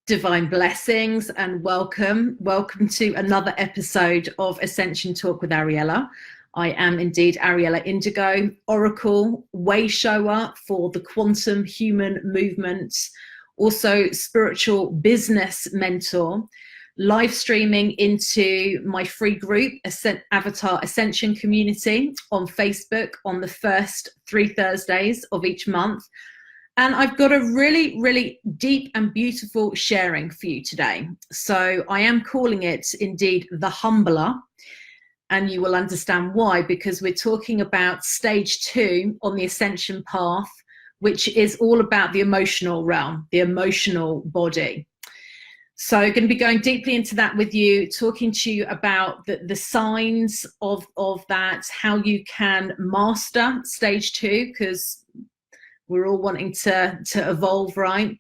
Divine blessings and welcome. Welcome to another episode of Ascension Talk with Ariella. I am indeed Ariella Indigo, Oracle, Wayshower for the quantum human movement, also spiritual business mentor, live streaming into my free group, Avatar Ascension Community on Facebook on the first 3 Thursdays of each month. And I've got a really, really deep and beautiful sharing for you today. So I am calling it indeed the Humbler. And you will understand why, because we're talking about stage 2 on the ascension path, which is all about the emotional realm, the emotional body. So I'm going to be going deeply into that with you, talking to you about the signs of that, how you can master stage 2, because we're all wanting to evolve, right?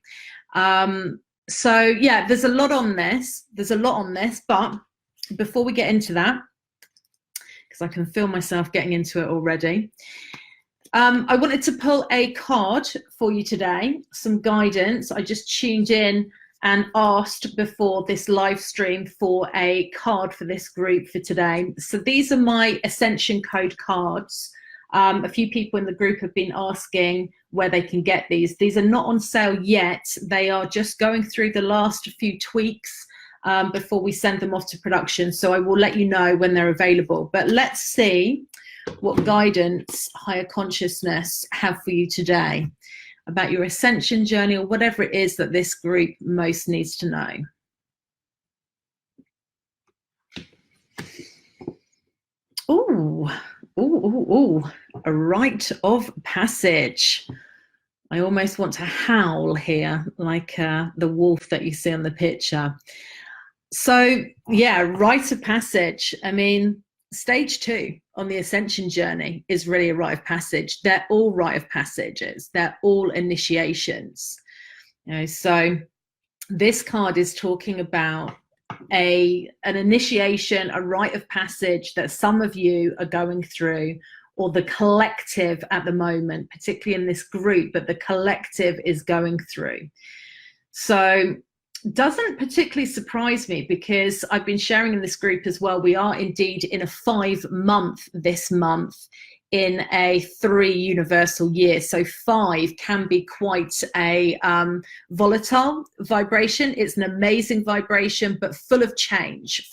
So yeah, there's a lot on this. But before we get into that, because I can feel myself getting into it already, I wanted to pull a card for you today, some guidance. I just tuned in and asked before this live stream for a card for this group for today. So these are my Ascension Code cards. A few people in the group have been asking where they can get these. These are not on sale yet. They are just going through the last few tweaks before we send them off to production. So I will let you know when they're available. But let's see what guidance higher consciousness have for you today about your ascension journey, or whatever it is that this group most needs to know. Ooh, a rite of passage. I almost want to howl here, like the wolf that you see on the picture. So yeah, rite of passage. I mean, stage 2 on the ascension journey is really a rite of passage. They're all rite of passages. They're all initiations. You know, so this card is talking about an initiation, a rite of passage that some of you are going through, or the collective at the moment, particularly in this group, but the collective is going through. So doesn't particularly surprise me, because I've been sharing in this group as well. We are indeed in a 5-month this month in a 3 universal year. So 5 can be quite a volatile vibration. It's an amazing vibration, but full of change,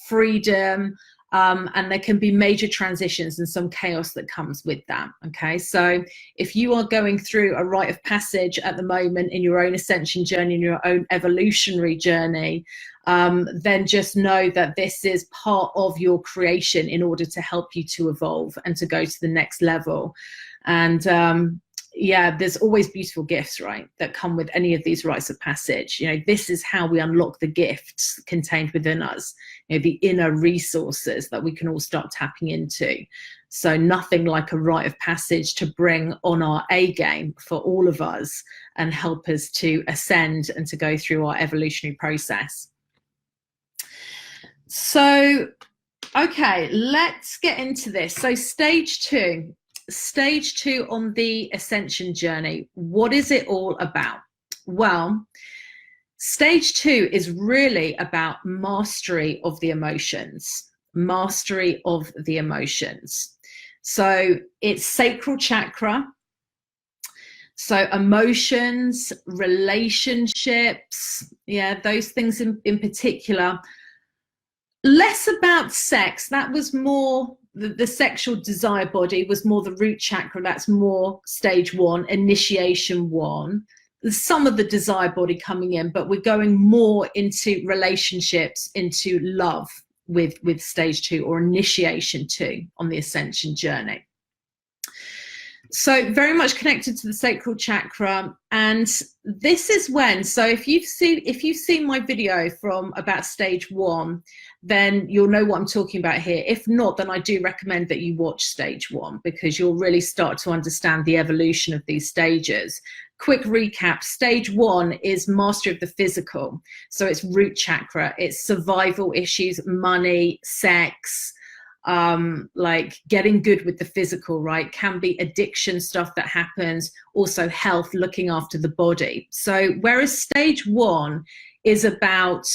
freedom, and there can be major transitions and some chaos that comes with that. Okay, so if you are going through a rite of passage at the moment in your own ascension journey, in your own evolutionary journey, then just know that this is part of your creation in order to help you to evolve and to go to the next level. And yeah, there's always beautiful gifts, right, that come with any of these rites of passage. You know, this is how we unlock the gifts contained within us, you know, the inner resources that we can all start tapping into. So nothing like a rite of passage to bring on our A game for all of us and help us to ascend and to go through our evolutionary process. So, okay, let's get into this. So stage 2 on the ascension journey, what is it all about? Well, stage 2 is really about mastery of the emotions. So it's sacral chakra. So emotions, relationships, yeah, those things in particular. Less about sex. That was more the sexual desire body was more the root chakra. That's more stage 1, initiation 1. There's some of the desire body coming in, but we're going more into relationships, into love with stage 2, or initiation 2 on the ascension journey. So very much connected to the sacral chakra. And this is when, so if you've seen my video from about stage 1, then you'll know what I'm talking about here. If not, then I do recommend that you watch stage 1, because you'll really start to understand the evolution of these stages. Quick recap, stage 1 is mastery of the physical. So it's root chakra, it's survival issues, money, sex, like getting good with the physical, right? Can be addiction stuff that happens, also health, looking after the body. So whereas stage 1 is about,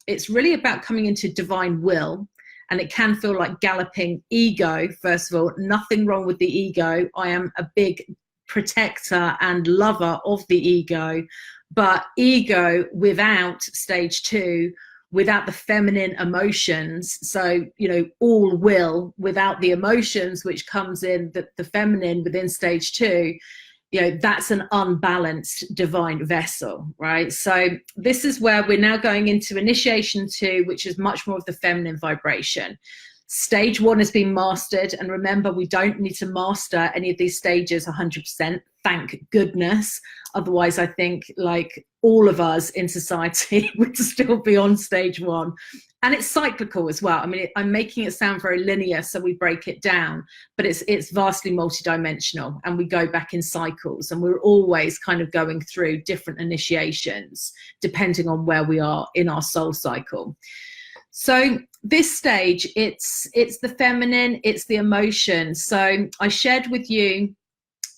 it's really about coming into divine will, and it can feel like galloping ego. First of all, nothing wrong with the ego. I am a big protector and lover of the ego, but ego without stage 2, without the feminine emotions, so all will without the emotions, which comes in the feminine within stage 2, that's an unbalanced divine vessel, right? So this is where we're now going into initiation 2, which is much more of the feminine vibration. Stage 1 has been mastered, and remember, we don't need to master any of these stages 100%, thank goodness. Otherwise, I think like all of us in society would still be on stage 1. And it's cyclical as well. I mean, I'm making it sound very linear, so we break it down, but it's vastly multidimensional, and we go back in cycles, and we're always kind of going through different initiations depending on where we are in our soul cycle. So this stage, it's the feminine, it's the emotion. So I shared with you,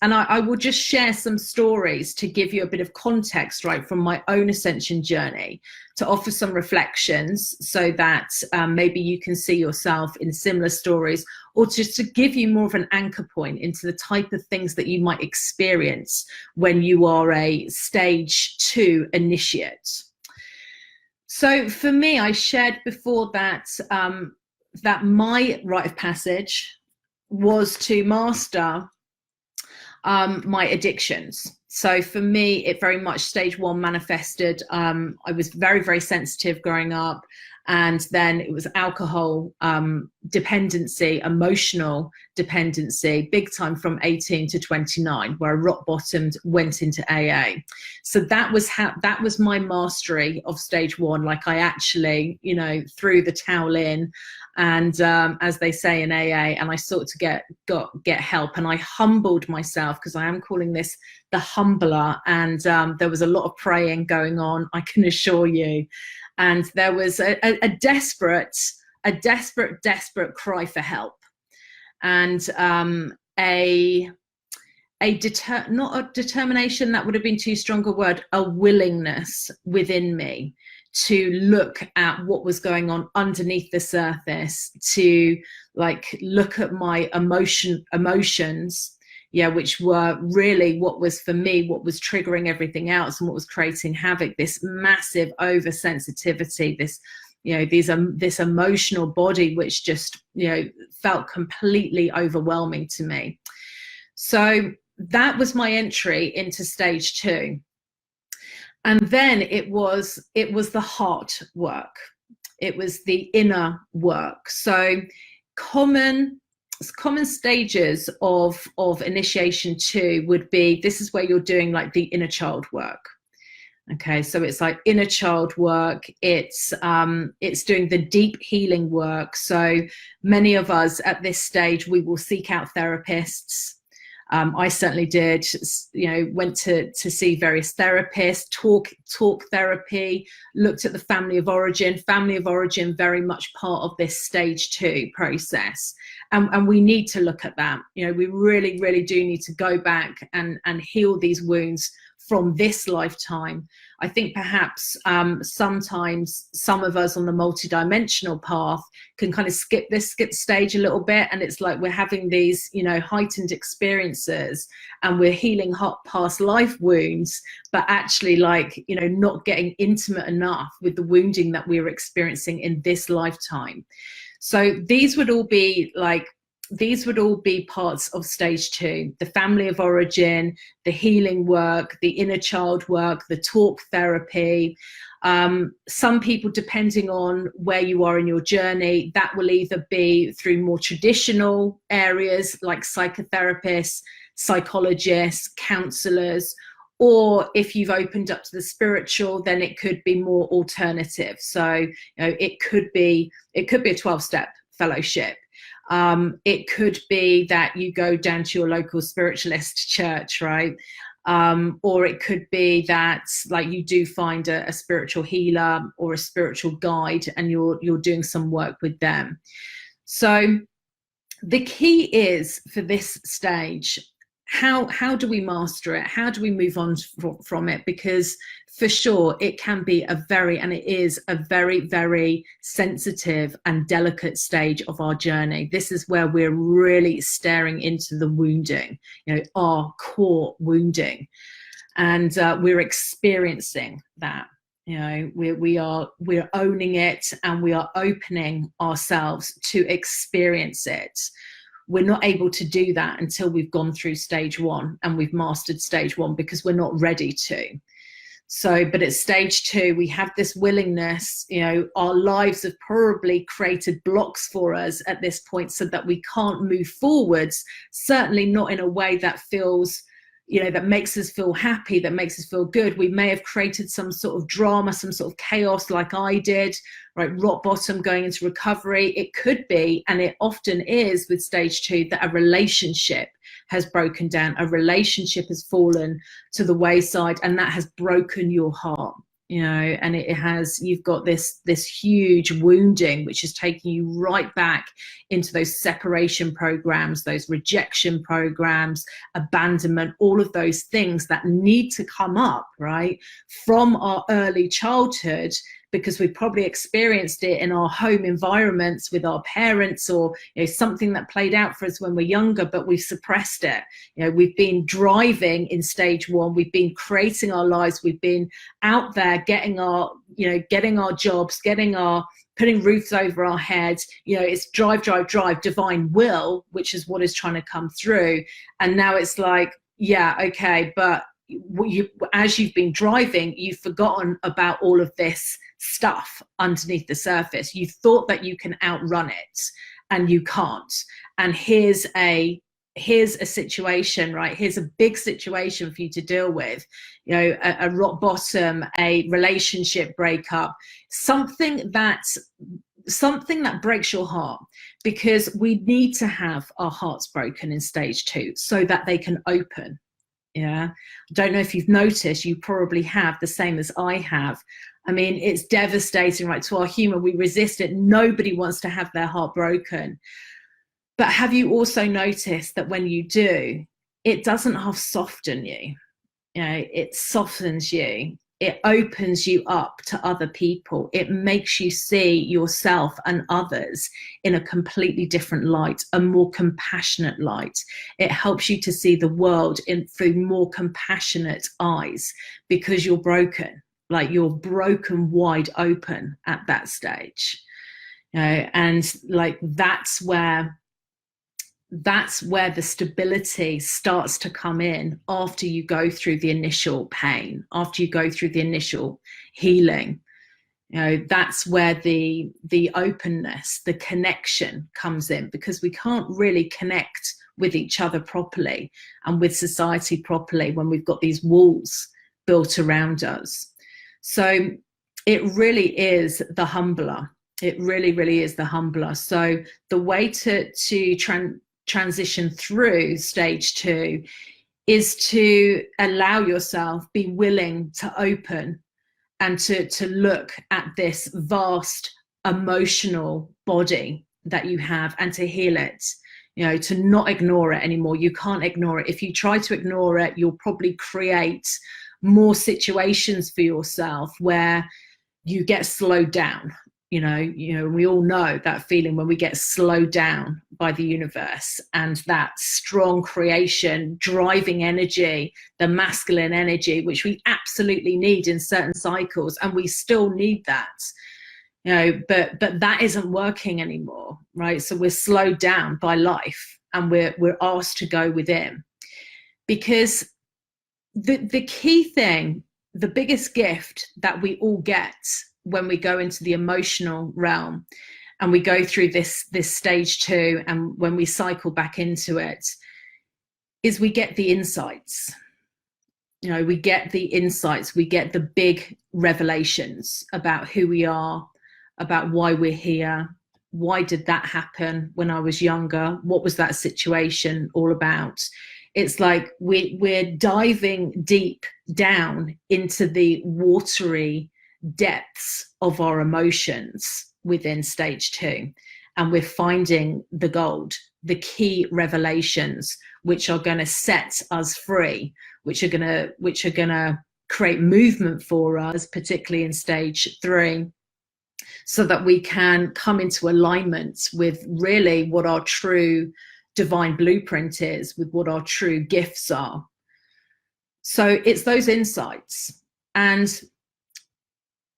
and I will just share some stories to give you a bit of context, right, from my own ascension journey, to offer some reflections so that maybe you can see yourself in similar stories, or just to give you more of an anchor point into the type of things that you might experience when you are a stage 2 initiate. So for me, I shared before that that my rite of passage was to master my addictions. So for me, it very much stage 1 manifested. I was very, very sensitive growing up. And then it was alcohol dependency, emotional dependency, big time from 18 to 29, where I rock bottomed, went into AA. So that was my mastery of stage 1. Like I actually, threw the towel in, and as they say in AA, and I sought to get help, and I humbled myself, because I am calling this the humbler. And there was a lot of praying going on, I can assure you. And there was a desperate cry for help, and not a determination, that would have been too strong a word, a willingness within me to look at what was going on underneath the surface, to like look at my emotions, which were really what was for me, what was triggering everything else, and what was creating havoc, this massive oversensitivity, this emotional body, which just, felt completely overwhelming to me. So that was my entry into stage 2. And then it was the heart work. It was the inner work. So common stages of initiation 2 would be, this is where you're doing like the inner child work. Okay, so it's like inner child work. It's doing the deep healing work. So many of us at this stage, we will seek out therapists. I certainly did, went to see various therapists, talk therapy, looked at the family of origin, very much part of this stage 2 process. And we need to look at that. We really, really do need to go back and heal these wounds from this lifetime. I think perhaps sometimes some of us on the multidimensional path can kind of skip stage a little bit, and it's like we're having these heightened experiences, and we're healing past life wounds, but actually not getting intimate enough with the wounding that we're experiencing in this lifetime. So these would all be parts of stage 2, the family of origin, the healing work, the inner child work, the talk therapy. Some people, depending on where you are in your journey, that will either be through more traditional areas like psychotherapists, psychologists, counselors, or if you've opened up to the spiritual, then it could be more alternative. So it could be a 12-step fellowship. It could be that you go down to your local spiritualist church, right? Or it could be that you do find a spiritual healer or a spiritual guide, and you're doing some work with them. So the key is for this stage, how do we master it? How do we move on from it? Because for sure it can be and it is a very, very sensitive and delicate stage of our journey. This is where we're really staring into the wounding, our core wounding, and we're experiencing that. We're owning it, and we are opening ourselves to experience it. We're not able to do that until we've gone through stage 1 and we've mastered stage 1, because we're not ready to. So, but at stage 2, we have this willingness. Our lives have probably created blocks for us at this point so that we can't move forwards, certainly not in a way that feels, that makes us feel happy, that makes us feel good. We may have created some sort of drama, some sort of chaos, like I did, right? Rock bottom, going into recovery. It could be, and it often is with stage 2, that a relationship has broken down, a relationship has fallen to the wayside, and that has broken your heart. And you've got this huge wounding, which is taking you right back into those separation programs, those rejection programs, abandonment, all of those things that need to come up, right, from our early childhood, because we've probably experienced it in our home environments with our parents, or something that played out for us when we're younger, but we've suppressed it. We've been driving in stage 1, we've been creating our lives, we've been out there getting our jobs, putting roofs over our heads. It's drive, divine will, which is what is trying to come through. And now it's like, yeah, okay, but as you've been driving, you've forgotten about all of this stuff underneath the surface. You thought that you can outrun it, and you can't. And here's a situation, right? Here's a big situation for you to deal with. A rock bottom, a relationship breakup, something that breaks your heart, because we need to have our hearts broken in stage 2 so that they can open. I don't know if you've noticed, you probably have, the same as I have. I mean, it's devastating, right? To our human, we resist it. Nobody wants to have their heart broken. But have you also noticed that when you do, it doesn't half soften you? It softens you. It opens you up to other people. It makes you see yourself and others in a completely different light, a more compassionate light. It helps you to see the world through more compassionate eyes, because you're broken, like you're broken wide open at that stage. And like that's where the stability starts to come in after you go through the initial pain, after you go through the initial healing. That's where the openness, the connection comes in, because we can't really connect with each other properly and with society properly when we've got these walls built around us. So it really is the humbler. It really, really is the humbler. So the way to transition through stage 2 is to allow yourself, be willing to open and to look at this vast emotional body that you have, and to heal it, to not ignore it anymore. You can't ignore it. If you try to ignore it, you'll probably create more situations for yourself where you get slowed down. We all know that feeling when we get slowed down by the universe, and that strong creation, driving energy, the masculine energy, which we absolutely need in certain cycles, and we still need that. But that isn't working anymore, right? So we're slowed down by life, and we're asked to go within, because the key thing, the biggest gift that we all get when we go into the emotional realm and we go through this stage 2, and when we cycle back into it, is we get the insights. We get the insights, we get the big revelations about who we are, about why we're here. Why did that happen when I was younger? What was that situation all about? It's like we're diving deep down into the watery depths of our emotions within stage 2, and we're finding the gold, the key revelations, which are going to set us free, which are going to create movement for us, particularly in stage 3, so that we can come into alignment with really what our true divine blueprint is, with what our true gifts are. So it's those insights. And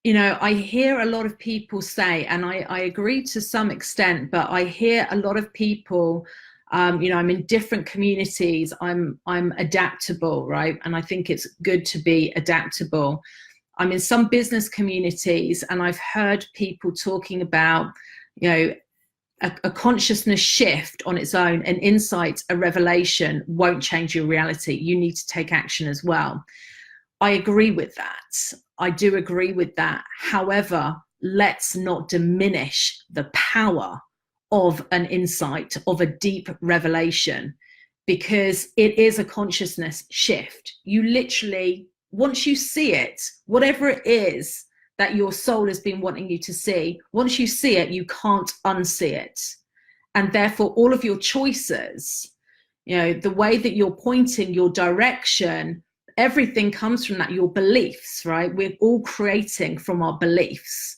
you know, I hear a lot of people say, and I agree to some extent, but I hear a lot of people, you know, I'm in different communities, I'm adaptable, right? And I think it's good to be adaptable. I'm in some business communities, and I've heard people talking about, you know, a consciousness shift on its own, an insight, a revelation won't change your reality. You need to take action as well. I agree with that. I do agree with that. However, let's not diminish the power of an insight, of a deep revelation, because it is a consciousness shift. You literally, once you see it, whatever it is that your soul has been wanting you to see, once you see it, you can't unsee it. And therefore, all of your choices, you know, the way that you're pointing, your direction, everything comes from that, your beliefs, right? We're all creating from our beliefs.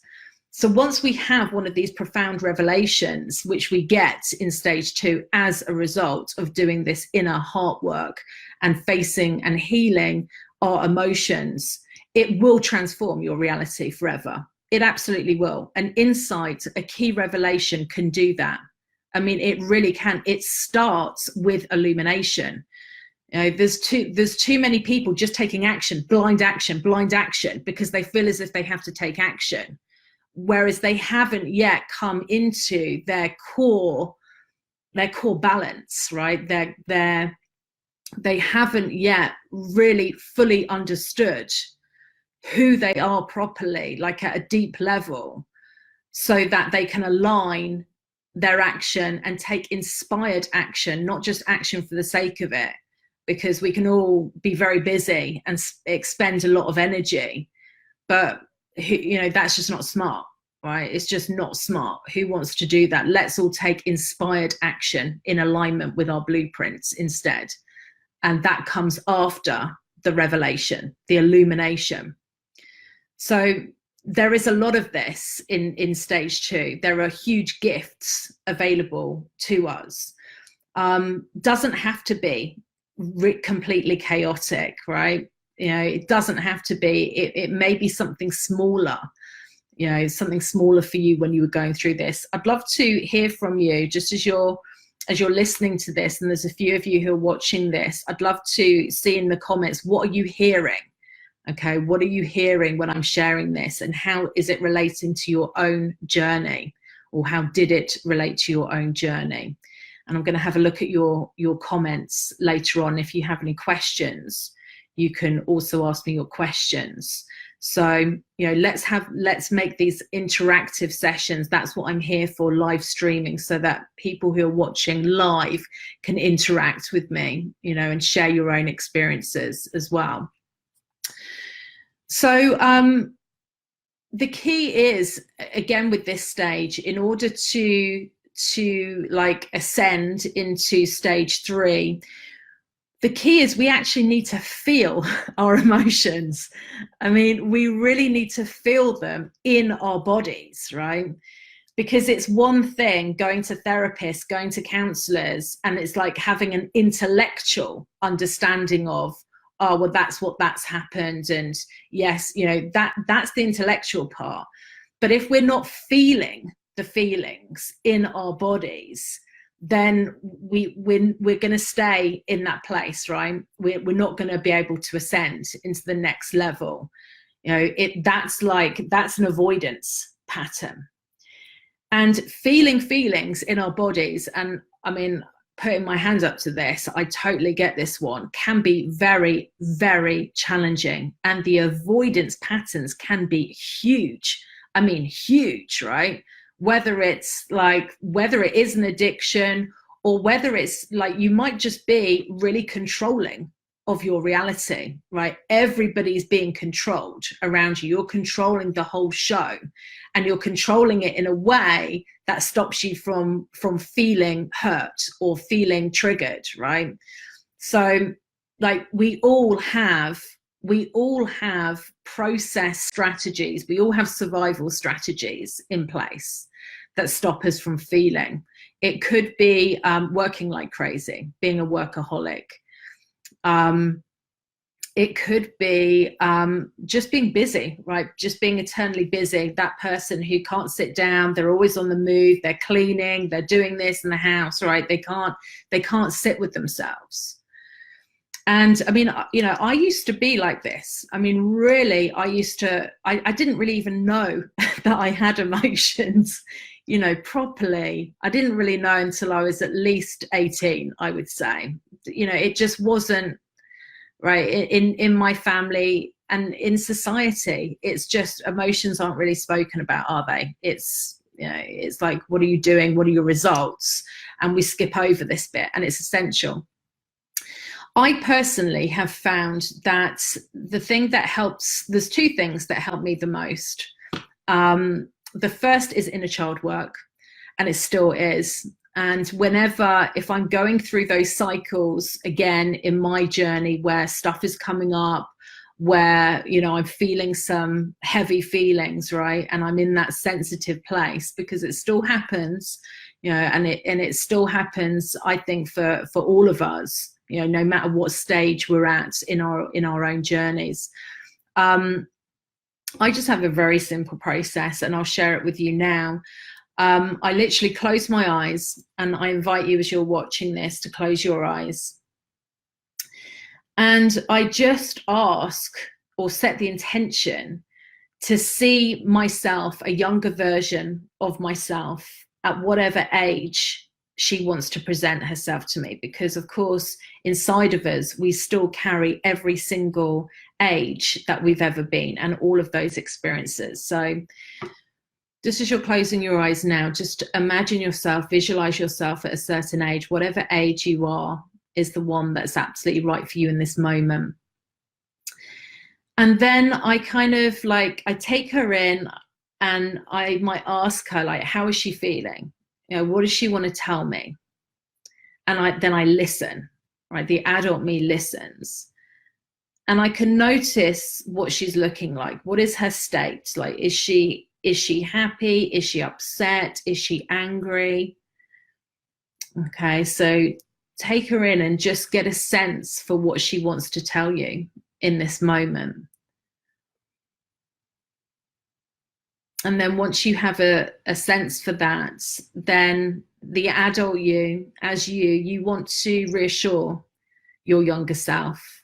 So once we have one of these profound revelations, which we get in stage 2 as a result of doing this inner heart work and facing and healing our emotions, it will transform your reality forever. It absolutely will. An insight, a key revelation can do that. I mean, it really can. It starts with illumination. You know, there's too many people just taking action, blind action, because they feel as if they have to take action, whereas they haven't yet come into their core balance, right? They haven't yet really fully understood who they are properly, like at a deep level, so that they can align their action and take inspired action, not just action for the sake of it. Because we can all be very busy and expend a lot of energy, but you know, that's just not smart, right? It's just not smart. Who wants to do that? Let's all take inspired action in alignment with our blueprints instead. And that comes after the revelation, the illumination. So there is a lot of this in stage 2. There are huge gifts available to us. Doesn't have to be completely chaotic, right? You know, it doesn't have to be. It may be something smaller, you know, something smaller for you when you were going through this. I'd love to hear from you, just as you're listening to this, and there's a few of you who are watching this. I'd love to see in the comments, what are you hearing? Okay, what are you hearing when I'm sharing this, and how is it relating to your own journey, or how did it relate to your own journey? And I'm going to have a look at your comments later on. If you have any questions, you can also ask me your questions. So, you know, let's make these interactive sessions. That's what I'm here for, live streaming, so that people who are watching live can interact with me, you know, and share your own experiences as well. So the key is, again, with this stage, in order to like ascend into stage 3, the key is we actually need to feel our emotions. I mean, we really need to feel them in our bodies, right? Because it's one thing going to therapists, going to counselors, and it's like having an intellectual understanding of, oh, well, that's happened, and yes, you know, that's the intellectual part. But if we're not feeling the feelings in our bodies, then we're going to stay in that place, right? We're not going to be able to ascend into the next level. You know, that's an avoidance pattern. And feeling feelings in our bodies, and I mean, putting my hand up to this, I totally get this one, can be very, very challenging. And the avoidance patterns can be huge. I mean, huge, right? Whether it is an addiction, or whether it's like you might just be really controlling of your reality, right? Everybody's being controlled around you. You're controlling the whole show, and you're controlling it in a way that stops you from feeling hurt or feeling triggered, right? So like we all have process strategies, we all have survival strategies in place that stop us from feeling. It could be working like crazy, being a workaholic. It could be just being busy, right? Just being eternally busy. That person who can't sit down, they're always on the move, they're cleaning, they're doing this in the house, right? They can't sit with themselves. And I mean, you know, I used to be like this. I mean, really, I didn't really even know that I had emotions, you know, properly. I didn't really know until I was at least 18, I would say. You know, it just wasn't right in my family and in society. It's just emotions aren't really spoken about, are they? It's, you know, it's like, what are you doing? What are your results? And we skip over this bit, and it's essential. I personally have found that the thing that helps, there's two things that help me the most. The first is inner child work, and it still is. And whenever, if I'm going through those cycles again in my journey where stuff is coming up, where, you know, I'm feeling some heavy feelings, right? And I'm in that sensitive place, because it still happens, you know, and it still happens, I think, for all of us, you know, no matter what stage we're at in our own journeys. I just have a very simple process, and I'll share it with you now. I literally close my eyes, and I invite you, as you're watching this, to close your eyes. And I just ask, or set the intention, to see myself, a younger version of myself, at whatever age she wants to present herself to me. Because of course, inside of us, we still carry every single age that we've ever been, and all of those experiences. So just as you're closing your eyes now, just imagine yourself, visualize yourself at a certain age. Whatever age you are is the one that's absolutely right for you in this moment. And then I kind of like, I take her in, and I might ask her, like, how is she feeling? You know, what does she want to tell me? And then I listen, right? The adult me listens. And I can notice what she's looking like. What is her state? Like, is she happy? Is she upset? Is she angry? Okay, so take her in and just get a sense for what she wants to tell you in this moment. And then once you have a sense for that, then the adult you, as you want to reassure your younger self.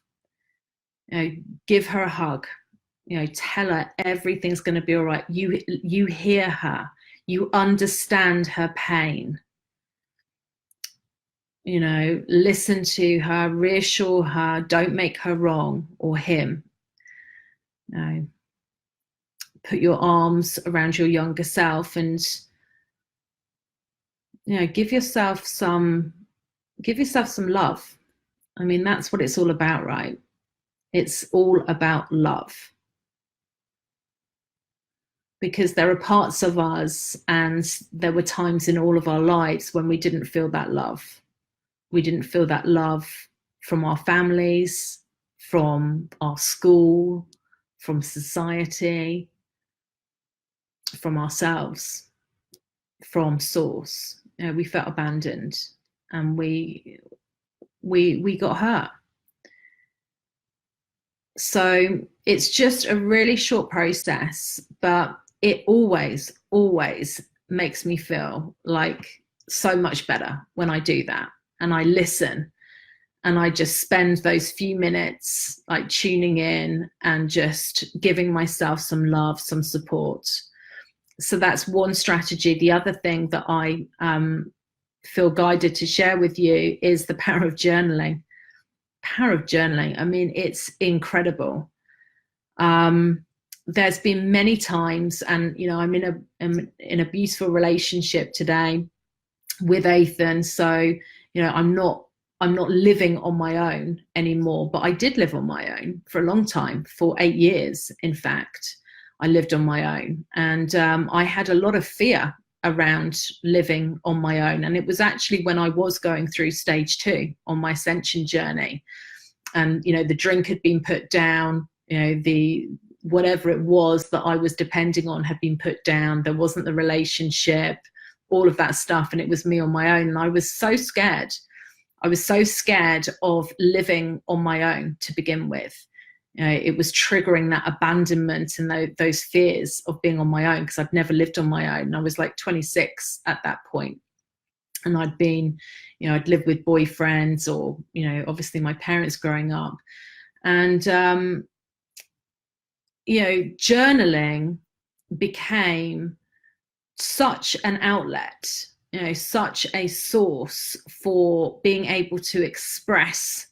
You know, give her a hug. You know, tell her everything's going to be all right. You hear her. You understand her pain. You know, listen to her, reassure her. Don't make her wrong, or him. You know, put your arms around your younger self, and, you know, give yourself some love. I mean, that's what it's all about, right? It's all about love. Because there are parts of us, and there were times in all of our lives when we didn't feel that love. We didn't feel that love from our families, from our school, from society, from ourselves, from source. You know, we felt abandoned, and we got hurt. So it's just a really short process, but it always makes me feel like so much better when I do that. And I listen, and I just spend those few minutes like tuning in and just giving myself some love, some support. So that's one strategy. The other thing that I feel guided to share with you is the power of journaling. Power of journaling. I mean, it's incredible. There's been many times, and, you know, I'm in a beautiful relationship today with Ethan. So, you know, I'm not I'm not living on my own anymore, but I did live on my own for a long time, for 8 years. In fact, I lived on my own, and I had a lot of fear around living on my own. And it was actually when I was going through stage 2 on my ascension journey, and, you know, the drink had been put down, you know, the whatever it was that I was depending on had been put down. There wasn't the relationship, all of that stuff. And it was me on my own. And I was so scared. I was so scared of living on my own to begin with. You know, it was triggering that abandonment and those fears of being on my own, because I'd never lived on my own. I was like 26 at that point. And I'd been, you know, I'd lived with boyfriends, or, you know, obviously my parents growing up. And, you know, journaling became such an outlet, you know, such a source for being able to express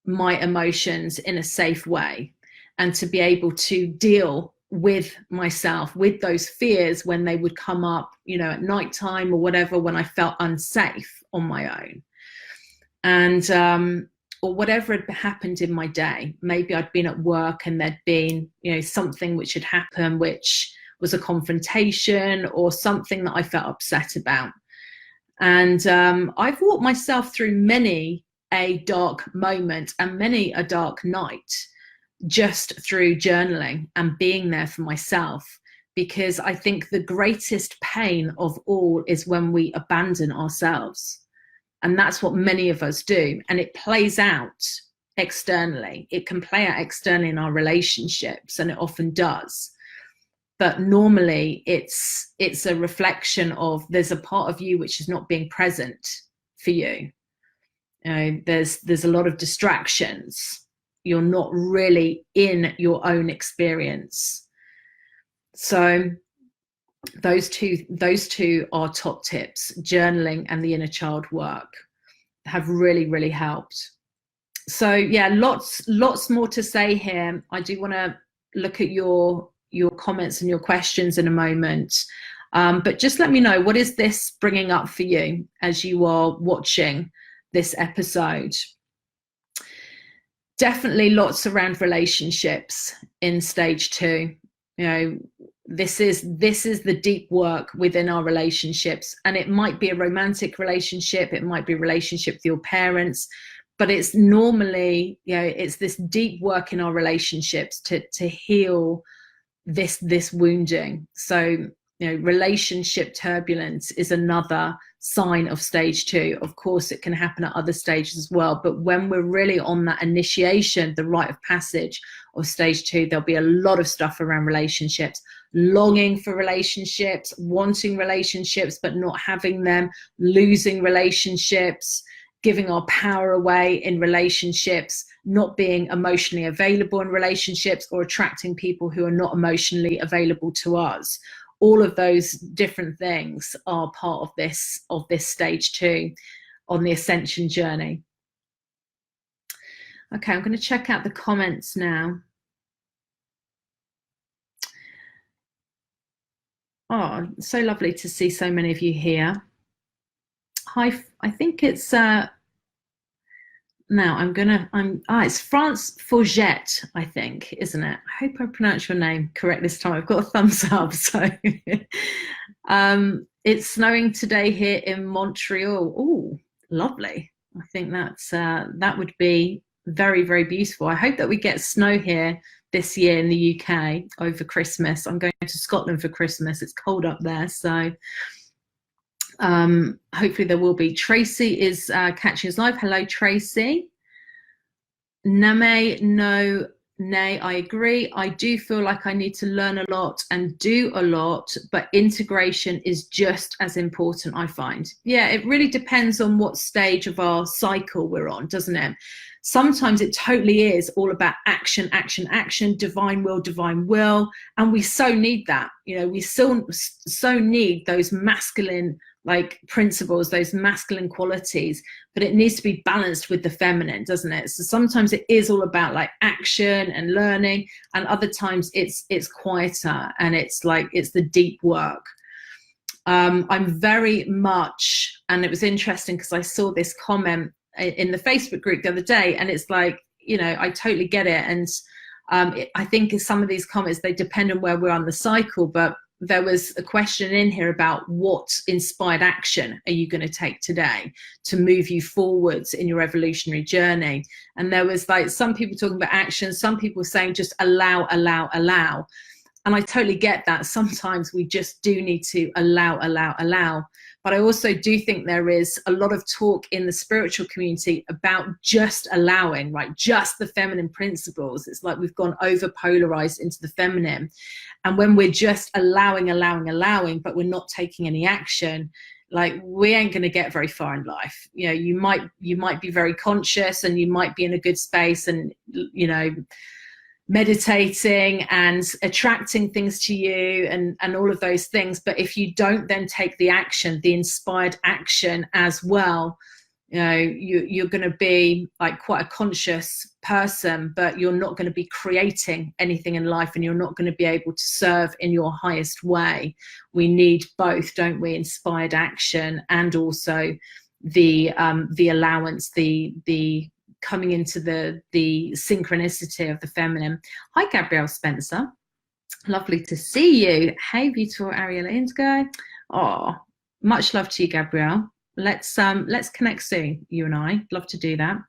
my emotions in a safe way, and to be able to deal with myself, with those fears when they would come up, you know, at nighttime or whatever, when I felt unsafe on my own. And or whatever had happened in my day. Maybe I'd been at work and there'd been, you know, something which had happened which was a confrontation or something that I felt upset about. And I've walked myself through many a dark moment and many a dark night just through journaling and being there for myself, because I think the greatest pain of all is when we abandon ourselves. And that's what many of us do. And it plays out externally. It can play out externally in our relationships, and it often does. But normally it's a reflection of, there's a part of you which is not being present for you. You know, there's a lot of distractions. You're not really in your own experience. So those two are top tips. Journaling and the inner child work have really, really helped. So yeah, lots more to say here. I do want to look at your comments and your questions in a moment. But just let me know, what is this bringing up for you as you are watching this episode? Definitely lots around relationships in stage 2. You know, this is the deep work within our relationships, and it might be a romantic relationship, it might be a relationship with your parents, but it's normally, you know, it's this deep work in our relationships to heal this wounding. So, you know, relationship turbulence is another sign of stage 2. Of course, it can happen at other stages as well, but when we're really on that initiation, the rite of passage of stage 2, there'll be a lot of stuff around relationships, longing for relationships, wanting relationships but not having them, losing relationships, giving our power away in relationships, not being emotionally available in relationships, or attracting people who are not emotionally available to us. All of those different things are part of this stage 2 on the ascension journey. Okay, I'm going to check out the comments now. Oh, so lovely to see so many of you here. Hi, I think it's it's France Forget, I think, isn't it? I hope I pronounced your name correct this time. I've got a thumbs up. So it's snowing today here in Montreal. Oh, lovely. I think that would be very, very beautiful. I hope that we get snow here this year in the UK over Christmas. I'm going to Scotland for Christmas. It's cold up there, so hopefully there will be. Tracy is catching us live. Hello, Tracy. Name, no, nay, I agree. I do feel like I need to learn a lot and do a lot, but integration is just as important, I find. Yeah, it really depends on what stage of our cycle we're on, doesn't it? Sometimes it totally is all about action, action, action, divine will, and we so need that. You know, we so need those masculine principles, those masculine qualities, but it needs to be balanced with the feminine, doesn't it? So sometimes it is all about action and learning, and other times it's quieter and it's the deep work. I'm very much, and it was interesting because I saw this comment in the Facebook group the other day, and it's like, you know, I totally get it. And I think some of these comments, they depend on where we're on the cycle, but there was a question in here about what inspired action are you going to take today to move you forwards in your evolutionary journey. And there was like some people talking about action, some people saying just allow. And I totally get that. Sometimes we just do need to allow. But I also do think there is a lot of talk in the spiritual community about just allowing, right? Just the feminine principles. It's like we've gone over polarized into the feminine. And when we're just allowing, but we're not taking any action, like we ain't going to get very far in life. You know, you might be very conscious and you might be in a good space and, you know, meditating and attracting things to you and all of those things. But if you don't then take the action, the inspired action as well, you know, you're going to be like quite a conscious person, but you're not going to be creating anything in life, and you're not going to be able to serve in your highest way. We need both, don't we? Inspired action and also the allowance, the coming into the synchronicity of the feminine. Hi, Gabrielle Spencer. Lovely to see you. Hey, beautiful Ariella Indigo. Oh, much love to you, Gabrielle. Let's connect soon, you and I. Love to do that.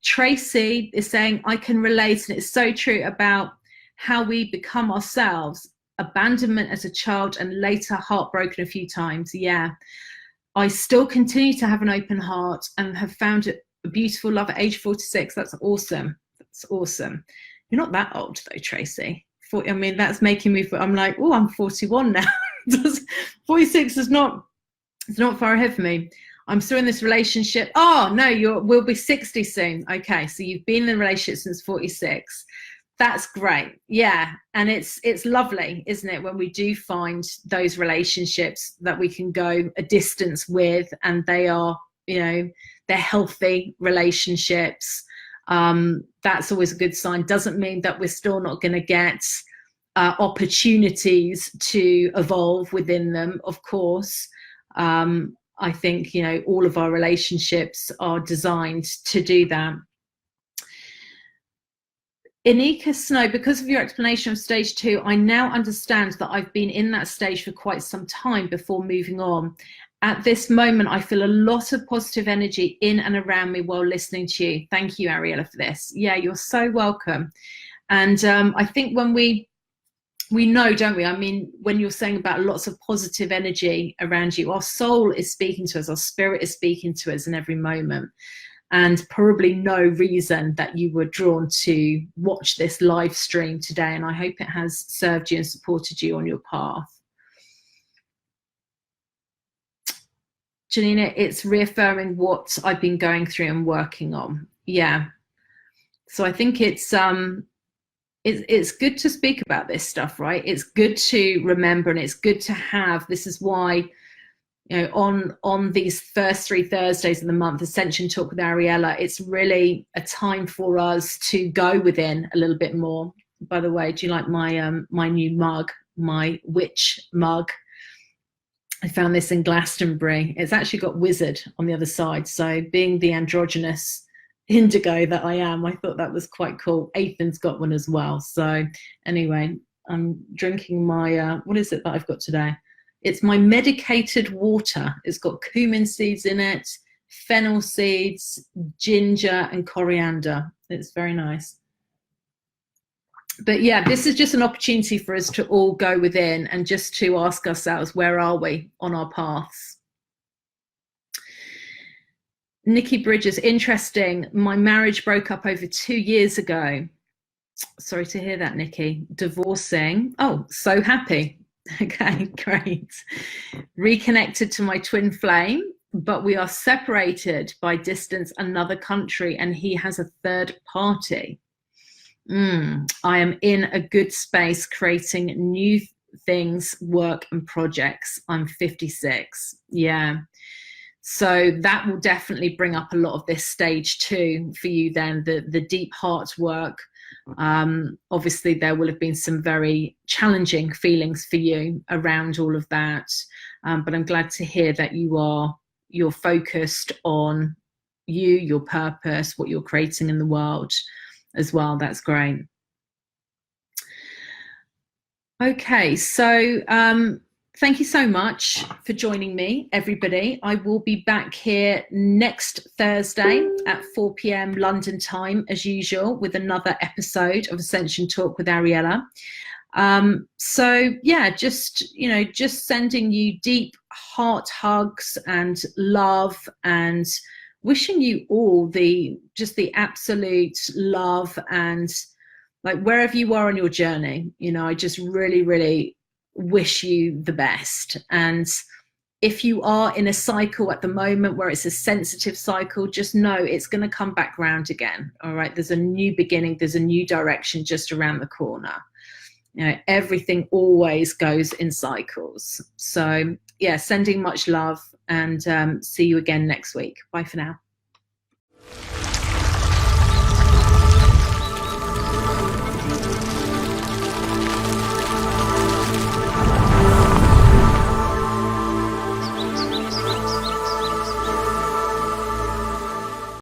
Tracy is saying, I can relate, and it's so true about how we become ourselves. Abandonment as a child and later heartbroken a few times. Yeah. I still continue to have an open heart and have found it a beautiful love at age 46. That's awesome. That's awesome. You're not that old though, Tracy. I mean, that's making me, I'm like, oh, I'm 41 now. 46 is not, it's not far ahead for me. I'm still in this relationship. Oh no, we'll be 60 soon. Okay. So you've been in a relationship since 46. That's great. Yeah. And it's lovely, isn't it, when we do find those relationships that we can go a distance with, and they are, you know, they're healthy relationships. That's always a good sign. Doesn't mean that we're still not going to get opportunities to evolve within them, of course. I think, you know, all of our relationships are designed to do that. Inika Snow, because of your explanation of stage 2, I now understand that I've been in that stage for quite some time before moving on. At this moment, I feel a lot of positive energy in and around me while listening to you. Thank you, Ariella, for this. Yeah, you're so welcome. And I think when we know, don't we? I mean, when you're saying about lots of positive energy around you, our soul is speaking to us, our spirit is speaking to us in every moment. And probably no reason that you were drawn to watch this live stream today. And I hope it has served you and supported you on your path. Janina, it's reaffirming what I've been going through and working on. Yeah. So I think it's good to speak about this stuff, right? It's good to remember, and it's good to have. This is why, you know, on these first 3 Thursdays of the month, Ascension Talk with Ariella, it's really a time for us to go within a little bit more. By the way, do you like my my new mug, my witch mug? I found this in Glastonbury. It's actually got wizard on the other side. So being the androgynous indigo that I am, I thought that was quite cool. Ethan's got one as well. So anyway, I'm drinking my, what is it that I've got today? It's my medicated water. It's got cumin seeds in it, fennel seeds, ginger and coriander. It's very nice. But yeah, this is just an opportunity for us to all go within and just to ask ourselves, where are we on our paths? Nikki Bridges, interesting. My marriage broke up over 2 years ago. Sorry to hear that, Nikki. Divorcing. Oh, so happy. Okay, great. Reconnected to my twin flame, but we are separated by distance, another country, and he has a third party. I am in a good space creating new things, work and projects. I'm 56. Yeah. So that will definitely bring up a lot of this stage 2 for you then, the deep heart work. Obviously there will have been some very challenging feelings for you around all of that. But I'm glad to hear that you are, you're focused on you, your purpose, what you're creating in the world as well. That's great. Okay, so thank you so much for joining me, everybody. I will be back here next Thursday at 4 p.m. London time, as usual, with another episode of Ascension Talk with Ariella. So yeah, just sending you deep heart hugs and love, and wishing you all the absolute love, and like wherever you are on your journey, I just really, really wish you the best. And if you are in a cycle at the moment where it's a sensitive cycle, just know it's going to come back round again. All right, there's a new beginning, there's a new direction just around the corner. Everything always goes in cycles. So yeah, sending much love, and see you again next week. Bye for now.